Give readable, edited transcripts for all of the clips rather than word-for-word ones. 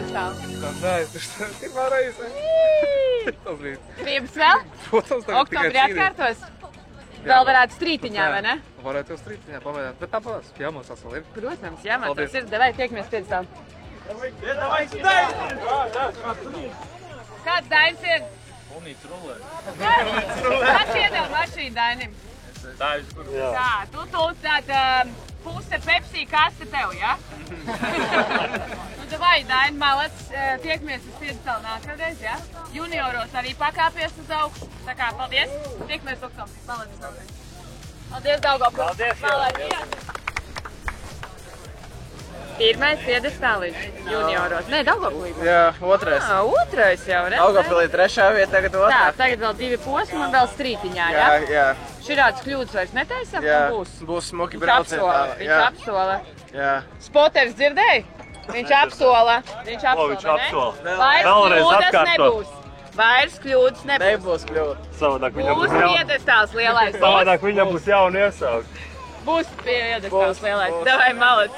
piedestālu? Nē, tas pirmā reize. Gribas vēl? Protams, tagad Oktobrī atkārtos? Vēl varētu strītiņā, vai ne? Varētu jau strītiņā pamēģināt, bet tāpēc jāmācās vēl ir. Protams, jāmācās ir. Davai, tiekamies piedestālu. Kāds Dainis ir? Unīts rulē. Kāds iedeva mašīnu Dainim? Dainis, kur? Tā, tu tāda puse Pepsi kaste tev, ja? Nu, davai, Daini, malac, tiekamies uz piedestālu nākamreiz, ja? Junioros arī pakāpies uz augstu. Tā kā, paldies. Tiekamies oktobrī. Malac. Paldies, Daugavpils. Paldies, Malac. Pirmais piedestālis junioros. Nē, Daugavpilī. Jā, otrais. Otrais jau, redz? Daugavpilī trešā vieta, tagad Tā, otrā. tagad vēl 2 posmi un vēl strītiņā, ja? Jā. Širāds kļūdas vairs netaisam, Jā, un būs. būs smuki Viņš braucieni. apsola, viņš apsola. Jā. Spoters dzirdēji? Viņš apsola. Viņš Viņš apsola, apsola. ne? Vairs Vēlreiz kļūdas atkārto. nebūs. Vairs kļūdas nebūs. Nebūs kļūt. Savādāk viņam Būs piedestāls lielais. Savādāk viņam būs jauni iesaukt. Būs piedestāls Būs, lielais. būs. Davai, malac.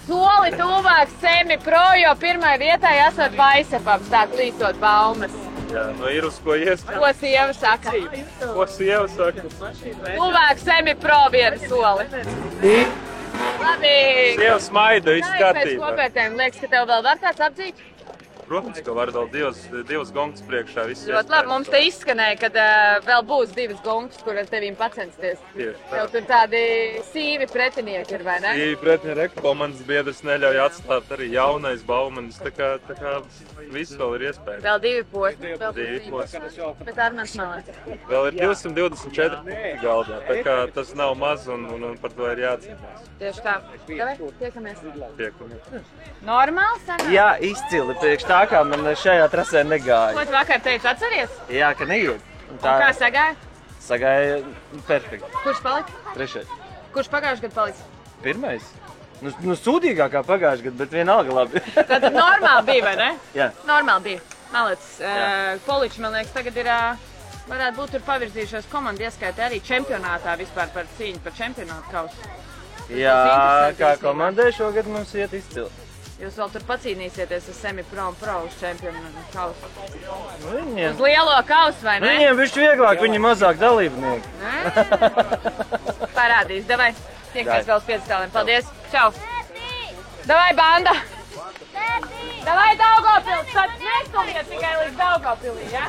Soli tuvāk semi pro, jo pirmai vietai esot Vaisepams, tā klīstot baumas. Jā, no ir uz ko iest. Ko sieva saka? Ko sieva saka? Tuvāk semi pro vienu soli. Labi. Sieva smaida, viss Tā ir pēc kārtībā. kopērtēm. Liekas, ka tev vēl var tāds apdzīt? Protams, ka var vēl divas gongas priekšā. Ļoti labi. Mums te izskanēja, ka vēl būs 2 gongas, kur ar tevīm pacensties. Tieši tā. Tev tur tādi sīvi pretinieki ir, vai ne? Īri pretinieki, komandas biedrs neļauj atstāt arī jaunais Baumanis. Tā kā viss vēl ir iespējams. Vēl 2 posmi. Vēl 2 posmi. Bet Armāns malāc. Vēl ir 224 galdā, tā kā tas nav maz un par to ir jācīnās. Tieši tā. Davai, tiekamies. Piekumies. Normāli sanāk? Jā, izcili. Priekš tā kā man šajā trasē Ko negāja. tu vakar teici, atceries? Jā, ka neiet. Un kā sagāja? Sagāja perfekti. Kurš palika? Trešais. Kurš pagājuši gadu paliks? Pirmais. Nu sūdīgākā pagājušajā gadā, bet vienalga labi. Tad normāli bija, vai ne? Jā. Normāli bija. Malec, Poličs, man liekas, tagad ir, varētu būt tur pavirzījušos komandu, ieskaitē arī čempionātā vispār par cīņu par čempionātu kausu. Jā, interesanti kā īstenībā. komandai šogad mums iet izcili. Jūs vēl tur pacīnīsieties uz semi-pro un pro uz čempionātu kausu. Nu, viņiem, Uz lielo kausu, vai ne? viņiem bišķi vieglāk, viņi mazāk dalībnieki. Nē? Parādīs, davai. Tiekamies vēl uz piedestāliem. Paldies. Čau. Davai, banda. Davai, Daugavpils. Tad nestumiet tikai līdz Daugavpilī, ja?